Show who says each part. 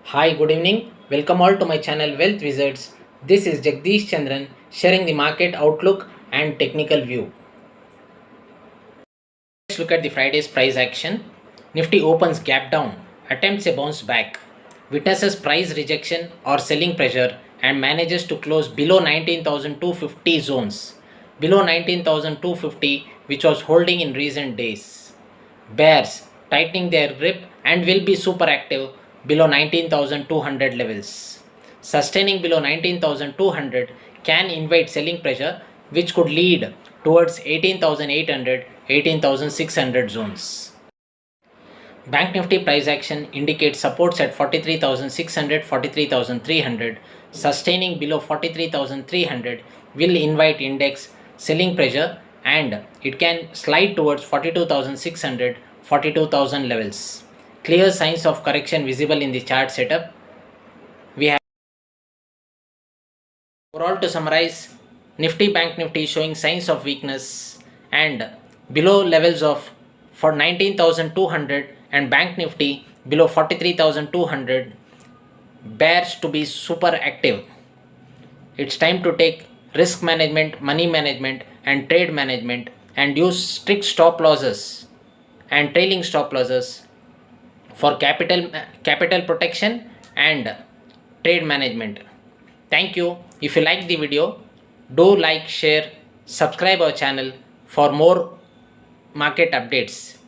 Speaker 1: Hi, good evening. Welcome all to my channel Wealth Wizards. This is Jagadish Chandran sharing the market outlook and technical view. Let's look at the Friday's price action. Nifty opens gap down, attempts a bounce back, witnesses price rejection or selling pressure and manages to close below 19,250 zones, below 19,250 which was holding in recent days. Bears tightening their grip and will be super active below 19,200 levels. Sustaining below 19,200 can invite selling pressure which could lead towards 18,800, 18,600 zones. Bank Nifty price action indicates supports at 43,600, 43,300. Sustaining below 43,300 will invite index selling pressure and it can slide towards 42,600, 42,000 levels. Clear signs of correction visible in the chart setup. We have overall, to summarize, Nifty Bank Nifty showing signs of weakness and below levels of for 19,200 and Bank Nifty below 43,200. Bears to be super active. It's time to take risk management, money management and trade management and use strict stop losses and trailing stop losses for capital protection and trade management. Thank you. If you like the video, do like, share, subscribe our channel for more market updates.